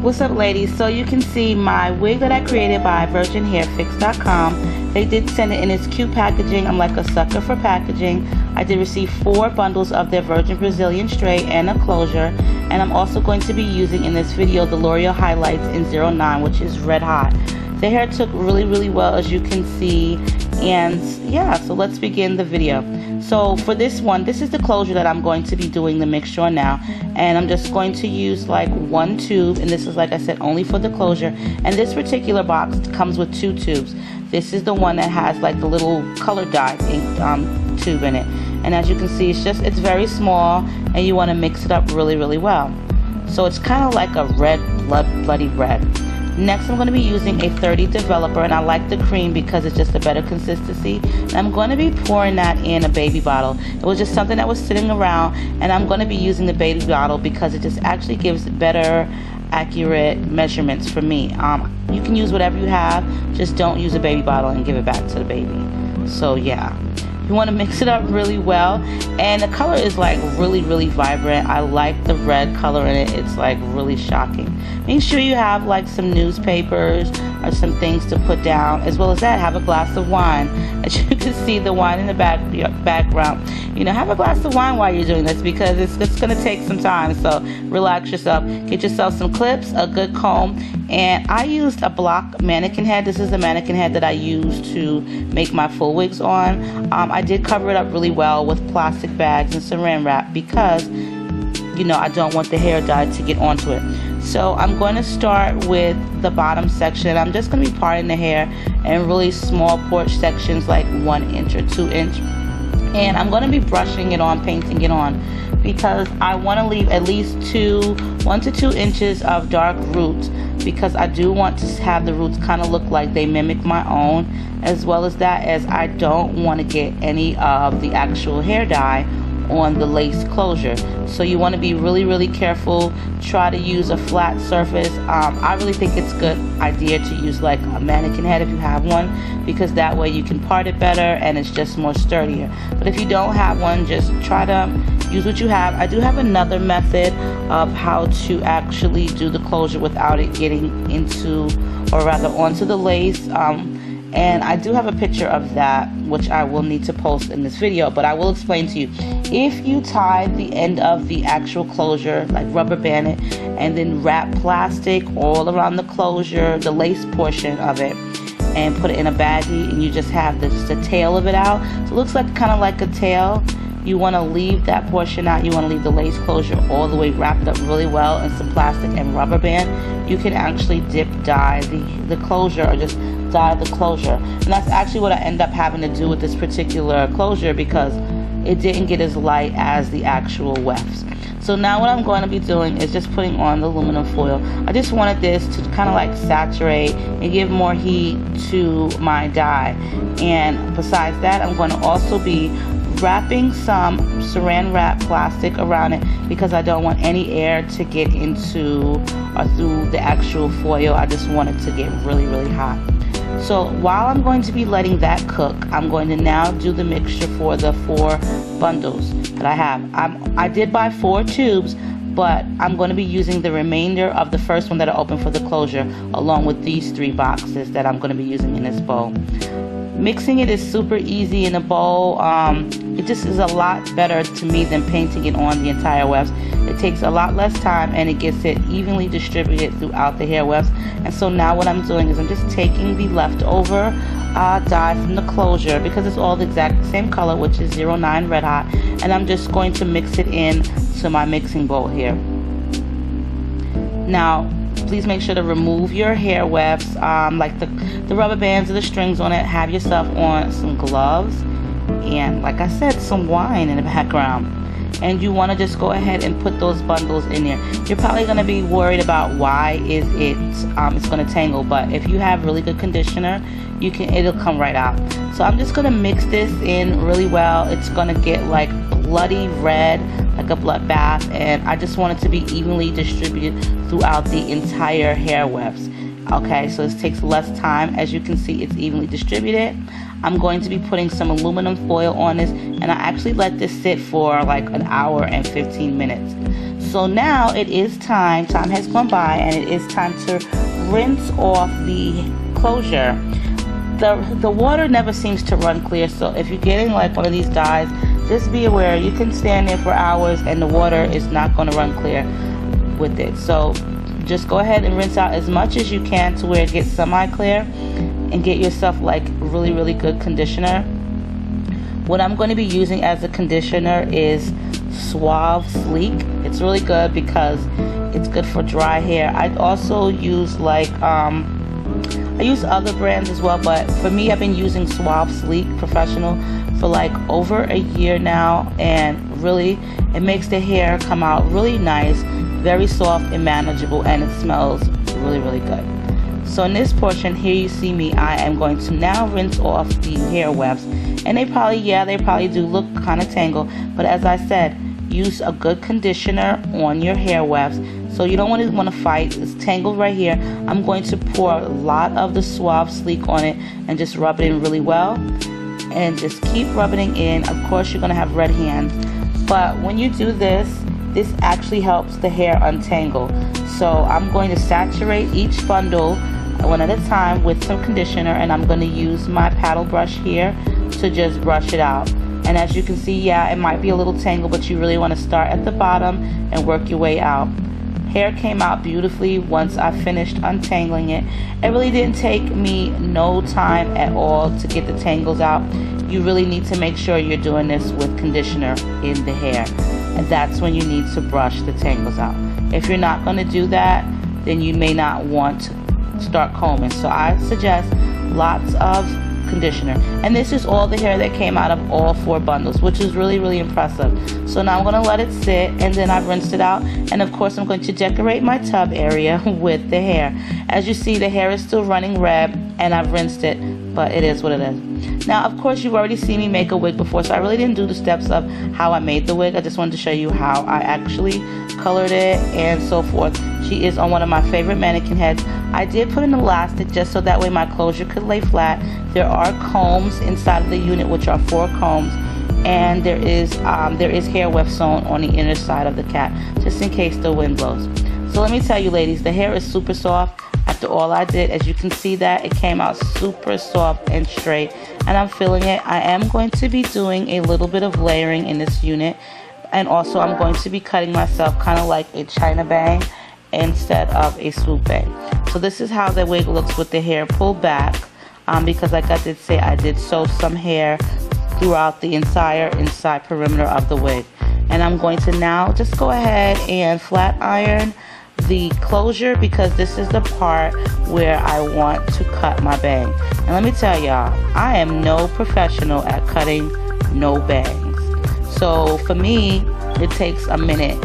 What's up, ladies? So you can see my wig that I created by Fixx.com. They did send it in its cute packaging. I'm like a sucker for packaging. I did receive 4 bundles of their Virgin Brazilian Straight and a closure. And I'm also going to be using in this video the Loreal highlights in 09, which is red hot. The hair took really well, as you can see. And yeah, so let's begin the video. So for this one, this is the closure that I'm going to be doing the mixture on now, and I'm just going to use like 1 tube, and this is, like I said, only for the closure. And this particular box comes with 2 tubes. This is the one that has like the little color dye ink tube in it, and as you can see, it's very small, and you want to mix it up really well. So it's kind of like a red, bloody red. Next, I'm going to be using a 30 developer, and I like the cream because it's just a better consistency. And I'm going to be pouring that in a baby bottle. It was just something that was sitting around, and I'm going to be using the baby bottle because it just actually gives better, accurate measurements for me. You can use whatever you have, just don't use a baby bottle and give it back to the baby. So yeah. You want to mix it up really well, and the color is like really vibrant. I like the red color in it. It's like really shocking. Make sure you have like some newspapers or some things to put down. As well as that, have a glass of wine. As you can see, the wine in the background. You know, have a glass of wine while you're doing this because it's going to take some time. So relax yourself. Get yourself some clips, a good comb, and I used a block mannequin head. This is the mannequin head that I use to make my full wigs on. I did cover it up really well with plastic bags and saran wrap because, you know, I don't want the hair dye to get onto it. So I'm going to start with the bottom section. I'm just going to be parting the hair in really small porch sections, like 1 inch or 2 inch. And I'm going to be brushing it on, painting it on, because I want to leave at least 1 to 2 inches of dark roots, because I do want to have the roots kind of look like they mimic my own, as well as that, as I don't want to get any of the actual hair dye on the lace closure. So you want to be really careful. Try to use a flat surface. I really think it's a good idea to use like a mannequin head if you have one, because that way you can part it better and it's just more sturdier. But if you don't have one, just try to use what you have. I do have another method of how to actually do the closure without it getting into, or rather onto, the lace. And I do have a picture of that, which I will need to post in this video, but I will explain to you. If you tie the end of the actual closure, like rubber band it, and then wrap plastic all around the closure, the lace portion of it, and put it in a baggie, and you just have the tail of it out, so it looks like kind of like a tail. You want to leave that portion out. You want to leave the lace closure all the way wrapped up really well in some plastic and rubber band. You can actually dye the closure, or just dye the closure. And that's actually what I end up having to do with this particular closure, because it didn't get as light as the actual wefts. So now what I'm going to be doing is just putting on the aluminum foil. I just wanted this to kind of like saturate and give more heat to my dye. And besides that, I'm going to also be wrapping some saran wrap plastic around it, because I don't want any air to get into or through the actual foil. I just want it to get really hot. So while I'm going to be letting that cook, I'm going to now do the mixture for the 4 bundles that I have. I did buy 4 tubes, but I'm going to be using the remainder of the first one that I opened for the closure, along with these 3 boxes that I'm going to be using in this bowl. Mixing it is super easy in a bowl. It just is a lot better to me than painting it on the entire wefts. It takes a lot less time, and it gets it evenly distributed throughout the hair wefts. And so now what I'm doing is I'm just taking the leftover dye from the closure, because it's all the exact same color, which is 09 red hot, and I'm just going to mix it in to my mixing bowl here. Now please make sure to remove your hair wefts, like the rubber bands or the strings on it. Have yourself on some gloves, and like I said, some wine in the background. And you want to just go ahead and put those bundles in there. You're probably going to be worried about why is it's going to tangle, but if you have really good conditioner, it'll come right out. So I'm just going to mix this in really well. It's going to get like bloody red, like a bloodbath, and I just want it to be evenly distributed throughout the entire hair wefts. Okay, so this takes less time. As you can see, it's evenly distributed. I'm going to be putting some aluminum foil on this, and I actually let this sit for like an hour and 15 minutes. So now it is time has gone by, and it is time to rinse off the closure. The water never seems to run clear, so if you're getting like one of these dyes, just be aware you can stand there for hours and the water is not going to run clear with it. So just go ahead and rinse out as much as you can to where it gets semi-clear, and get yourself like really good conditioner. What I'm going to be using as a conditioner is Suave Sleek. It's really good because it's good for dry hair. I also use like I use other brands as well, but for me, I've been using Suave Sleek Professional for like over a year now, and really it makes the hair come out really nice, very soft and manageable, and it smells really good. So in this portion here, you see me, I am going to now rinse off the hair wefts, and they probably do look kind of tangled, but as I said, use a good conditioner on your hair wefts. So you don't want to fight. It's tangled right here. I'm going to pour a lot of the Suave Sleek on it and just rub it in really well, and just keep rubbing it in. Of course, you're going to have red hands, but when you do this actually helps the hair untangle. So I'm going to saturate each bundle one at a time with some conditioner, and I'm going to use my paddle brush here to just brush it out. And as you can see, yeah, it might be a little tangled, but you really want to start at the bottom and work your way out. Hair came out beautifully once I finished untangling it. It really didn't take me no time at all to get the tangles out. You really need to make sure you're doing this with conditioner in the hair, and that's when you need to brush the tangles out. If you're not going to do that, then you may not want to start combing. So I suggest lots of conditioner, and this is all the hair that came out of all 4 bundles, which is really impressive. So now I'm going to let it sit, and then I've rinsed it out, and of course I'm going to decorate my tub area with the hair. As you see, the hair is still running red, and I've rinsed it, but it is what it is. Now of course you've already seen me make a wig before, so I really didn't do the steps of how I made the wig. I just wanted to show you how I actually colored it and so forth. She is on one of my favorite mannequin heads. I did put an elastic just so that way my closure could lay flat. There are combs inside of the unit, which are 4 combs, and there is hair weft sewn on the inner side of the cap, just in case the wind blows. So let me tell you, ladies, the hair is super soft. After all I did, as you can see, that it came out super soft and straight, and I'm feeling it. I am going to be doing a little bit of layering in this unit, and also I'm going to be cutting myself kind of like a China bang instead of a swoop bang. So this is how the wig looks with the hair pulled back, because like I did say, I did sew some hair throughout the inside perimeter of the wig. And I'm going to now just go ahead and flat iron the closure, because this is the part where I want to cut my bang. And let me tell y'all, I am no professional at cutting no bangs. So for me, it takes a minute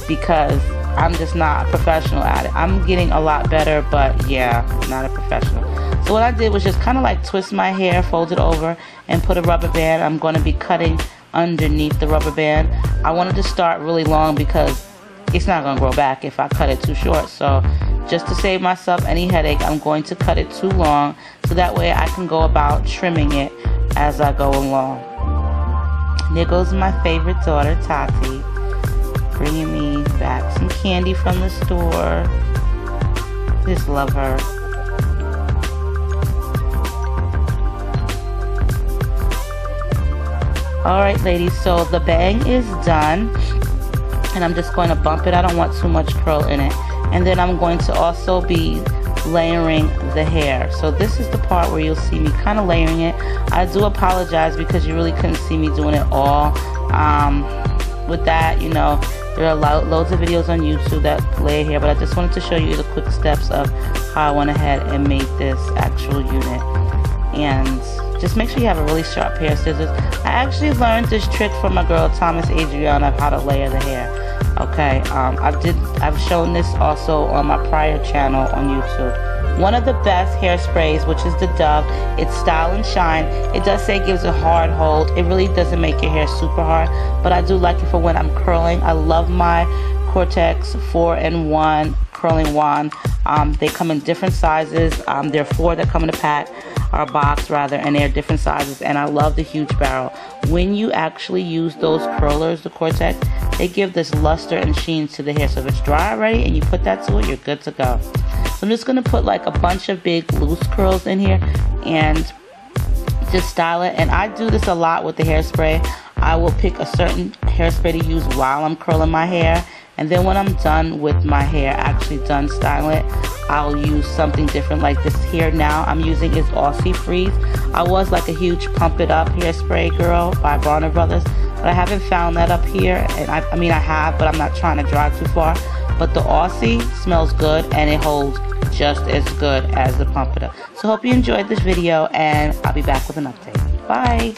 because I'm just not a professional at it. I'm getting a lot better, but yeah, not a professional. So what I did was just kind of like twist my hair, fold it over, and put a rubber band. I'm going to be cutting underneath the rubber band. I wanted to start really long because it's not going to grow back if I cut it too short. So just to save myself any headache, I'm going to cut it too long, so that way I can go about trimming it as I go along. There goes my favorite daughter, Tati, bringing me back some candy from the store. Just love her. Alright ladies, so the bang is done, and I'm just going to bump it. I don't want too much curl in it. And then I'm going to also be layering the hair. So this is the part where you'll see me kind of layering it. I do apologize because you really couldn't see me doing it all. With that, you know, there are loads of videos on YouTube that lay hair, but I just wanted to show you the quick steps of how I went ahead and made this actual unit. And just make sure you have a really sharp pair of scissors. I actually learned this trick from my girl Thomas Adriana of how to layer the hair. Okay, I've shown this also on my prior channel on YouTube. One of the best hairsprays, which is the Dove, it's Style and Shine. It does say it gives a hard hold. It really doesn't make your hair super hard, but I do like it for when I'm curling. I love my Cortex 4-in-1 curling wand. They come in different sizes. There are 4 that come in a pack, or box rather, and they're different sizes, and I love the huge barrel. When you actually use those curlers, the Cortex, they give this luster and sheen to the hair. So if it's dry already and you put that to it, you're good to go. So I'm just going to put like a bunch of big loose curls in here and just style it. And I do this a lot with the hairspray. I will pick a certain hairspray to use while I'm curling my hair, and then when I'm done with my hair, actually done styling it, I'll use something different. Like this here now I'm using is Aussie Freeze. I was like a huge Pump It Up hairspray girl by Warner Brothers, but I haven't found that up here. And I mean I have, but I'm not trying to drive too far. But the Aussie smells good and it holds just as good as the Pump It Up. So hope you enjoyed this video, and I'll be back with an update. Bye!